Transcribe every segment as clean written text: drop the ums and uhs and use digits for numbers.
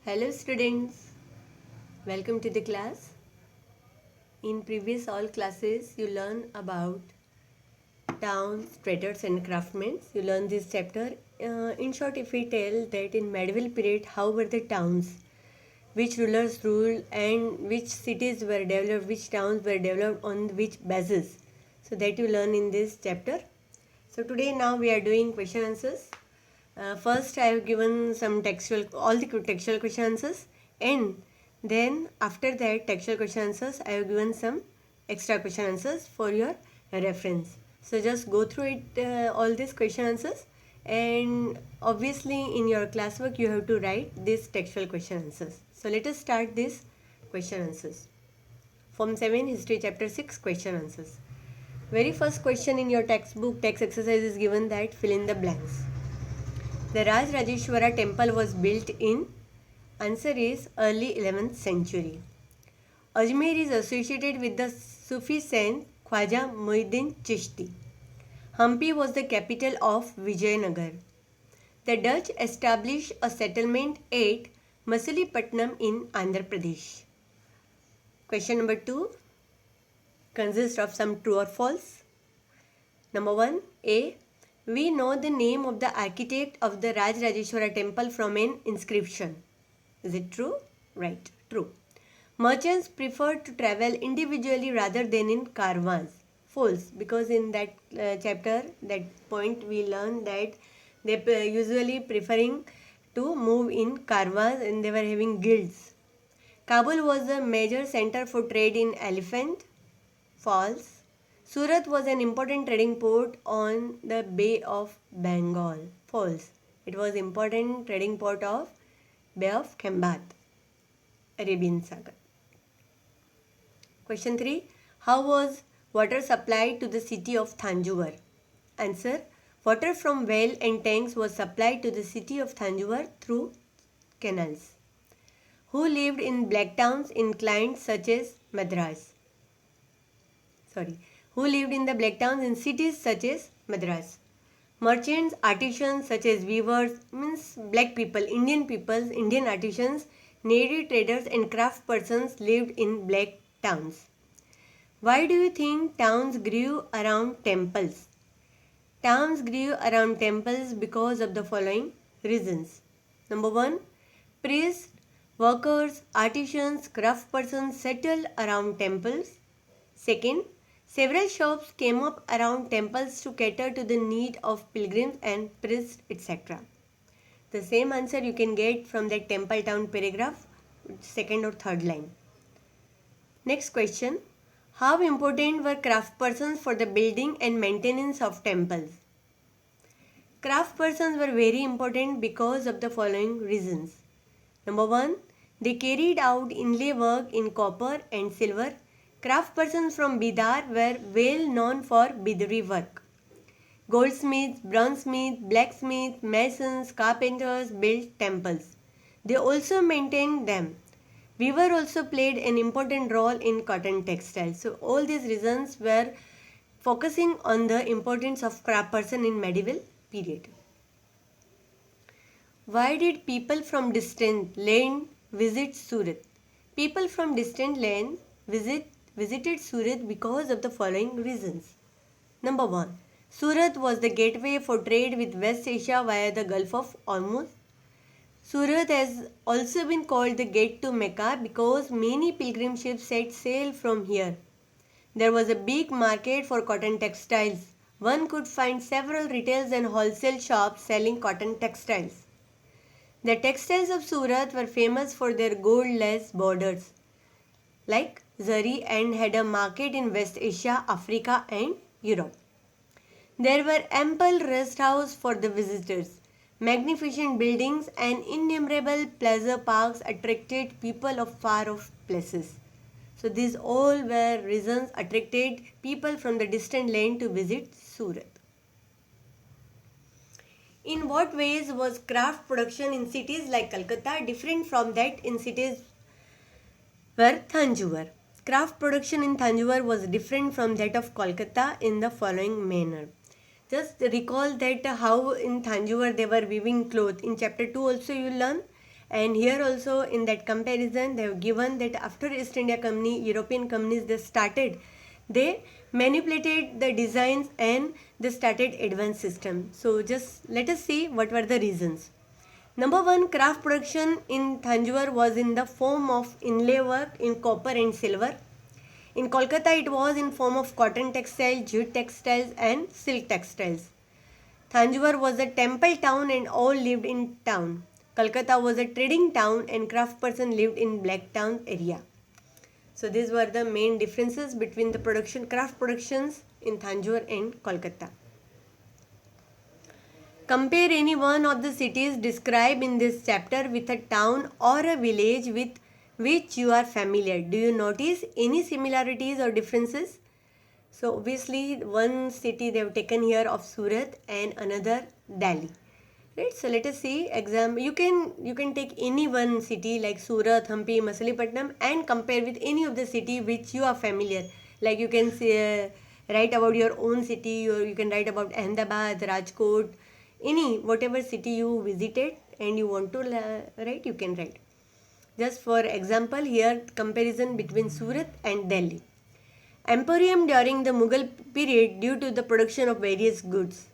Hello students, welcome to the class. In previous all classes you learn about towns, traders and craftsmen. You learn this chapter. In short, if we tell that in medieval period how were the towns, which rulers ruled and which cities were developed, which towns were developed on which basis. So that you learn in this chapter. So today now we are doing question answers. First I have given some textual, all the textual question answers, and then after that textual question answers I have given some extra question answers for your reference. So just go through it, all these question answers, and obviously in your classwork you have to write these textual question answers. So let us start this question answers. Form 7 History Chapter 6 question answers. Very first question in your textbook text exercise is given that fill in the blanks. The Rajrajeshwara temple was built in, answer is early 11th century. Ajmer is associated with the Sufi saint Khwaja Muhyiddin Chishti. Hampi was the capital of Vijayanagar. The Dutch established a settlement at Masulipatnam in Andhra Pradesh. Question number 2 consists of some true or false. Number 1, A. We know the name of the architect of the Rajrajeshwara temple from an inscription. Is it true? Right, true. Merchants preferred to travel individually rather than in caravans. False, because in that chapter, that point we learned that they usually preferring to move in caravans and they were having guilds. Kabul was a major center for trade in elephant. False. Surat was an important trading port on the Bay of Bengal. False. It was important trading port of Bay of Khembat, Arabian Sagar. Question 3. How was water supplied to the city of Thanjavur? Answer. Water from well and tanks was supplied to the city of Thanjavur through canals. Who lived in black towns in clients such as Madras? Who lived in the black towns in cities such as Madras? Merchants, artisans such as weavers, means black people, Indian artisans, native traders and craft persons lived in black towns. Why do you think towns grew around temples? Towns grew around temples because of the following reasons. Number 1, priests, workers, artisans, craft persons settled around temples. Second, several shops came up around temples to cater to the need of pilgrims and priests, etc. The same answer you can get from that temple town paragraph, second or third line. Next question. How important were craftspersons for the building and maintenance of temples? Craftspersons were very important because of the following reasons. Number 1, they carried out inlay work in copper and silver. Craftspersons from Bidar were well known for bidri work. Goldsmiths, bronzesmiths, blacksmiths, masons, carpenters built temples. They also maintained them. Weaver also played an important role in cotton textiles. So all these reasons were focusing on the importance of craftsperson in medieval period. Why did people from distant land visit Surat? People from distant land visited Surat because of the following reasons. Number 1. Surat was the gateway for trade with West Asia via the Gulf of Hormuz. Surat has also been called the gate to Mecca because many pilgrim ships set sail from here. There was a big market for cotton textiles. One could find several retail and wholesale shops selling cotton textiles. The textiles of Surat were famous for their gold-lace borders, like zari, and had a market in West Asia, Africa and Europe. There were ample rest houses for the visitors. Magnificent buildings and innumerable pleasure parks attracted people of far off places. So these all were reasons attracted people from the distant land to visit Surat. In what ways was craft production in cities like Calcutta different from that in cities where Thanjavur? Craft production in Thanjavur was different from that of Kolkata in the following manner. Just recall that how in Thanjavur they were weaving cloth. In chapter 2 also you learn. And here also in that comparison they have given that after East India Company, European companies they manipulated the designs and they started advanced system. So just let us see what were the reasons. Number one, craft production in Thanjavur was in the form of inlay work in copper and silver. In Kolkata, it was in form of cotton textiles, jute textiles and silk textiles. Thanjavur was a temple town and all lived in town. Kolkata was a trading town and craft person lived in Black Town area. So these were the main differences between the craft productions in Thanjavur and Kolkata. Compare any one of the cities described in this chapter with a town or a village with which you are familiar. Do you notice any similarities or differences? So obviously one city they have taken here of Surat and another Delhi. Right, so let us see example. You can take any one city like Surat, Hampi, Machilipatnam and compare with any of the city which you are familiar. Like you can say, write about your own city, or you can write about Ahmedabad, Rajkot, any whatever city you visited and you want to write, you can write. Just for example, here comparison between Surat and Delhi. Emporium during the Mughal period due to the production of various goods.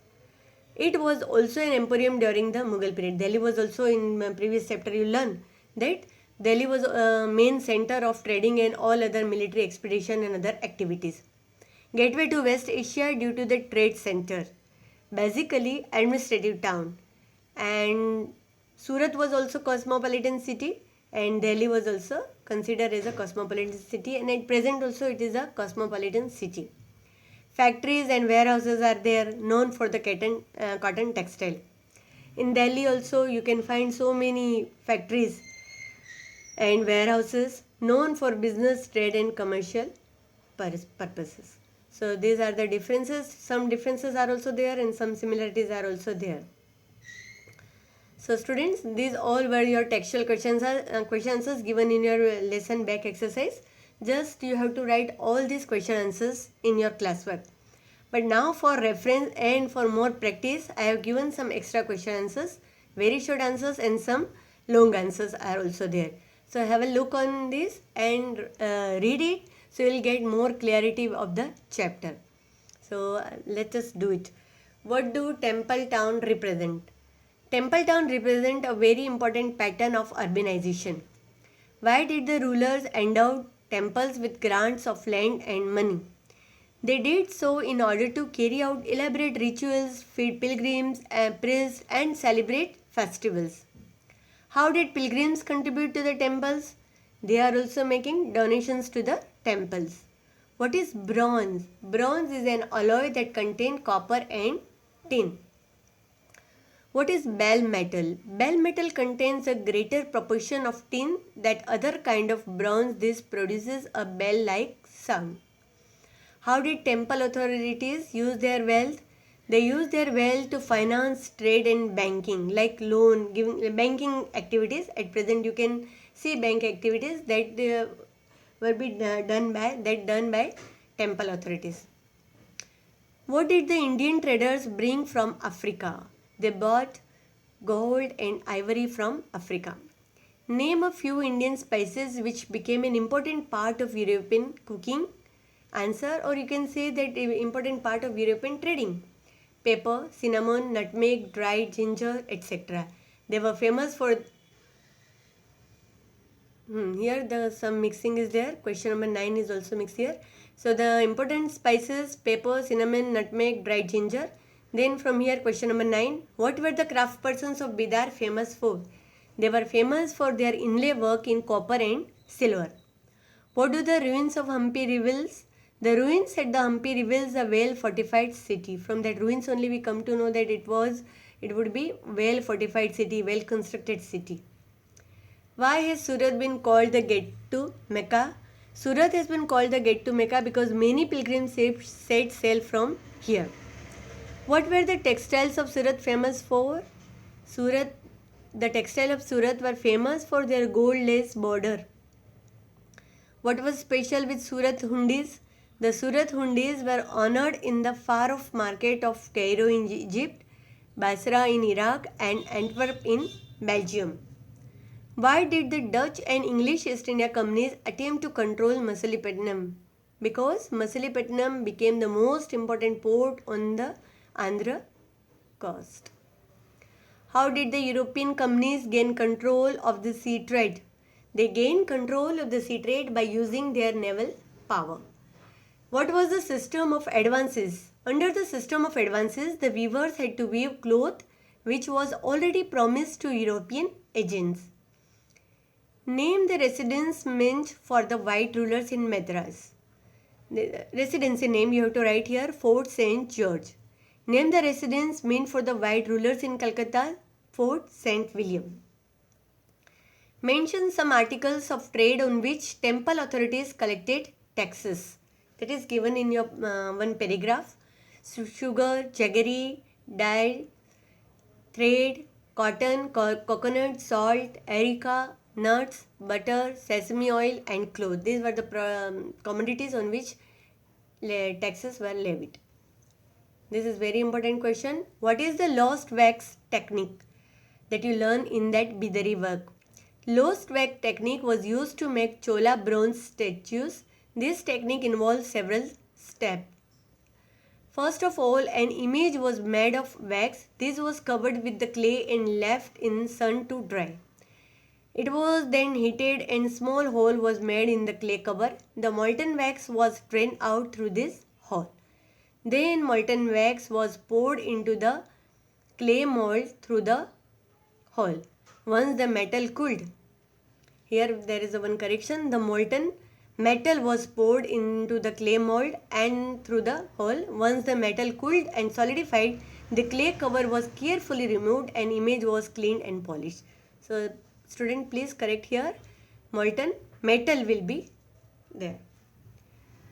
It was also an emporium during the Mughal period. Delhi was also in previous chapter you learn that Delhi was a main center of trading and all other military expedition and other activities. Gateway to West Asia due to the trade center. Basically administrative town. And Surat was also cosmopolitan city and Delhi was also considered as a cosmopolitan city, and at present also it is a cosmopolitan city. Factories and warehouses are there known for the cotton textile. In Delhi also you can find so many factories and warehouses known for business, trade and commercial purposes. So these are the differences. Some differences are also there and some similarities are also there. So students, these all were your textual question answers given in your lesson back exercise. Just you have to write all these question answers in your classwork. But now for reference and for more practice, I have given some extra question answers, very short answers and some long answers are also there. So have a look on this and read it, so you will get more clarity of the chapter. So let us do it. What do Temple Town represent? Temple Town represent a very important pattern of urbanization. Why did the rulers endow temples with grants of land and money? They did so in order to carry out elaborate rituals, feed pilgrims, priests, and celebrate festivals. How did pilgrims contribute to the temples? They are also making donations to the temples. What is bronze? Bronze is an alloy that contains copper and tin. What is bell metal? Bell metal contains a greater proportion of tin than other kind of bronze. This produces a bell-like sound. How did temple authorities use their wealth? They use their wealth to finance trade and banking, like loan, giving banking activities. At present, you can see bank activities that were done by temple authorities. What did the Indian traders bring from Africa? They bought gold and ivory from Africa. Name a few Indian spices which became an important part of European cooking. Answer, or you can say that important part of European trading. Pepper, cinnamon, nutmeg, dried ginger, etc. They were famous for here some mixing is there. Question number 9 is also mixed here. So the important spices, pepper, cinnamon, nutmeg, dried ginger. Then from here question number 9. What were the craft persons of Bidar famous for? They were famous for their inlay work in copper and silver. What do the ruins of Hampi reveals? The ruins at the Hampi reveals a well fortified city. From that ruins only we come to know that it would be well fortified city, well constructed city. Why has Surat been called the gate to Mecca? Surat has been called the gate to Mecca because many pilgrims set sail from here. What were the textiles of Surat famous for? The textiles of Surat were famous for their gold lace border. What was special with Surat hundis? The Surat hundis were honored in the far-off market of Cairo in Egypt, Basra in Iraq, and Antwerp in Belgium. Why did the Dutch and English East India Companies attempt to control Masilepatnam? Because Masilepatnam became the most important port on the Andhra coast. How did the European companies gain control of the sea trade? They gained control of the sea trade by using their naval power. What was the system of advances? Under the system of advances, the weavers had to weave cloth which was already promised to European agents. Name the residence meant for the white rulers in Madras. The residency name you have to write here, Fort St. George. Name the residence meant for the white rulers in Calcutta, Fort St. William. Mention some articles of trade on which temple authorities collected taxes. That is given in your one paragraph. Sugar, jaggery, dye, thread, cotton, coconut, salt, areca, nuts, butter, sesame oil and cloth. These were the commodities on which taxes were levied. This is very important question. What is the lost wax technique that you learn in that Bidari work? Lost wax technique was used to make Chola bronze statues. This technique involves several steps. First of all, an image was made of wax. This was covered with the clay and left in sun to dry. It was then heated and small hole was made in the clay cover. The molten wax was drained out through this hole. Then molten wax was poured into the clay mold through the hole. Once the metal cooled, here there is one correction, the molten metal was poured into the clay mold and through the hole. Once the metal cooled and solidified, the clay cover was carefully removed and image was cleaned and polished. So student, please correct here, molten metal will be there.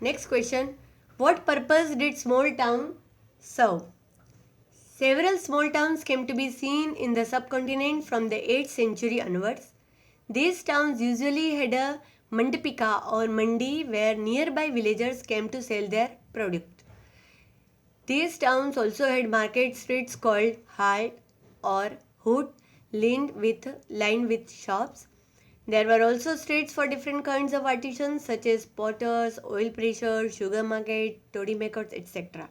Next question, what purpose did small town serve? Several small towns came to be seen in the subcontinent from the 8th century onwards. These towns usually had a mandapika or mandi where nearby villagers came to sell their product. These towns also had market streets called halt or hood lined with shops. There were also streets for different kinds of artisans such as potters, oil pressers, sugar market, toddy makers, etc.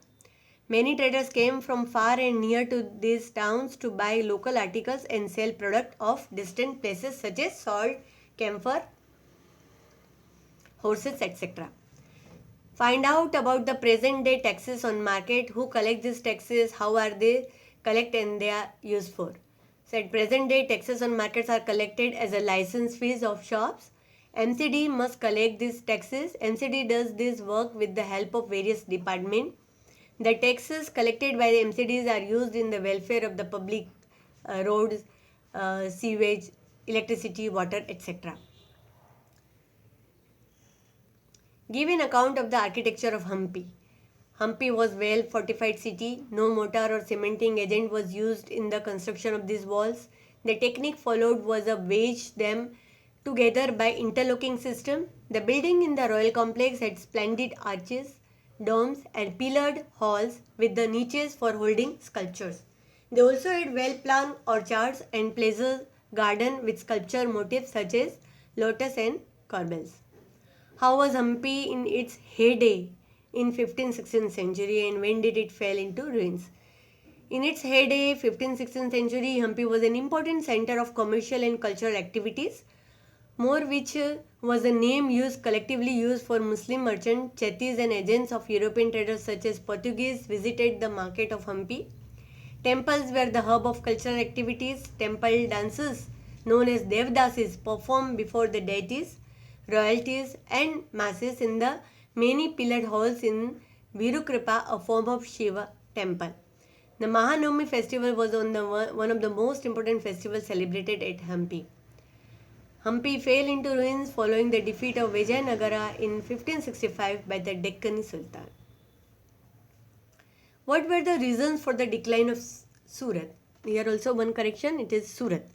Many traders came from far and near to these towns to buy local articles and sell products of distant places such as salt, camphor, horses, etc. Find out about the present day taxes on market, who collect these taxes, how are they collected and they are used for. So at present day taxes on markets are collected as a license fees of shops. MCD must collect these taxes. MCD does this work with the help of various departments. The taxes collected by the MCDs are used in the welfare of the public, roads, sewage, electricity, water, etc. Give an account of the architecture of Hampi. Hampi was well fortified city. No mortar or cementing agent was used in the construction of these walls. The technique followed was to wedge them together by interlocking system. The building in the royal complex had splendid arches, domes and pillared halls with the niches for holding sculptures. They also had well-planned orchards and pleasure garden with sculpture motifs such as lotus and corbels. How was Hampi in its heyday in 15th-16th century and when did it fall into ruins? In its heyday, 15th-16th century, Hampi was an important center of commercial and cultural activities. More which was a name collectively used for Muslim merchants, chettis and agents of European traders such as Portuguese visited the market of Hampi. Temples were the hub of cultural activities. Temple dances known as Devdasis performed before the deities, royalties and masses in the many pillared halls in Virukripa, a form of Shiva temple. The Mahanavami festival was one of the most important festivals celebrated at Hampi. Hampi fell into ruins following the defeat of Vijayanagara in 1565 by the Deccani Sultan. What were the reasons for the decline of Surat? Here also one correction, it is Surat.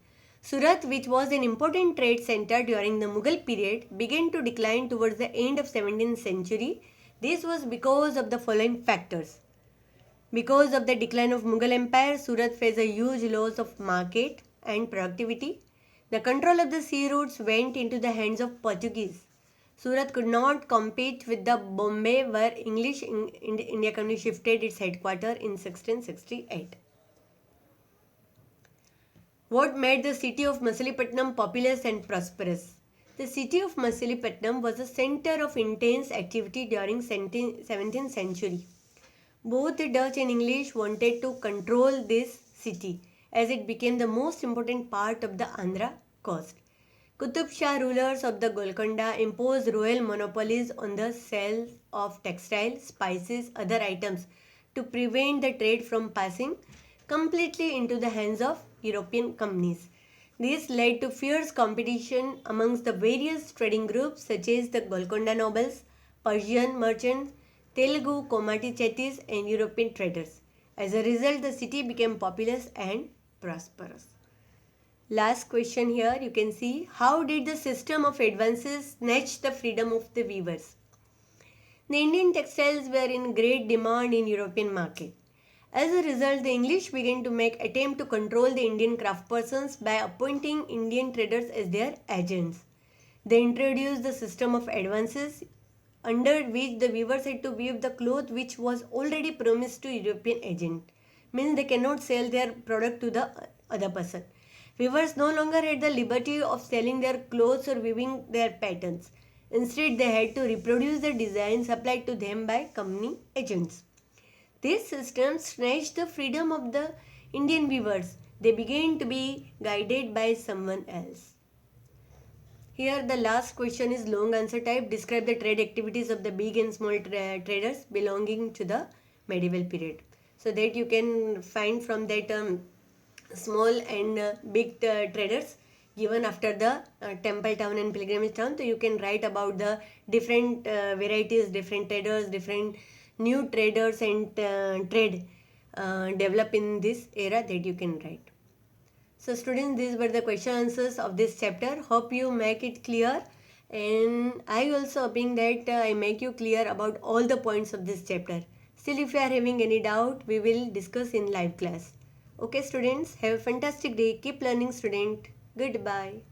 Surat, which was an important trade center during the Mughal period, began to decline towards the end of 17th century. This was because of the following factors. Because of the decline of Mughal Empire, Surat faced a huge loss of market and productivity. The control of the sea routes went into the hands of Portuguese. Surat could not compete with the Bombay where English India Company shifted its headquarters in 1668. What made the city of Machilipatnam populous and prosperous? The city of Machilipatnam was a center of intense activity during 17th century. Both the Dutch and English wanted to control this city as it became the most important part of the Andhra coast. Qutub Shah rulers of the Golconda imposed royal monopolies on the sale of textiles, spices, other items to prevent the trade from passing completely into the hands of European companies. This led to fierce competition amongst the various trading groups such as the Golconda nobles, Persian merchants, Telugu, Komati Chettis and European traders. As a result, the city became populous and prosperous. Last question here, you can see, how did the system of advances snatch the freedom of the weavers? The Indian textiles were in great demand in European market. As a result, the English began to make attempt to control the Indian craftspersons by appointing Indian traders as their agents. They introduced the system of advances under which the weavers had to weave the cloth which was already promised to European agent. Means they cannot sell their product to the other person. Weavers no longer had the liberty of selling their clothes or weaving their patterns. Instead, they had to reproduce the designs applied to them by company agents. This system snatched the freedom of the Indian weavers. They began to be guided by someone else. Here the last question is long answer type. Describe the trade activities of the big and small traders belonging to the medieval period. So that you can find from that small and big traders given after the temple town and pilgrimage town. So you can write about the different varieties, different traders, different new traders and trade develop in this era that you can write. So students, these were the question answers of this chapter. Hope you make it clear, and I also hoping that I make you clear about all the points of this chapter. Still, if you are having any doubt, we will discuss in live class. Okay students, have a fantastic day. Keep learning student. Goodbye.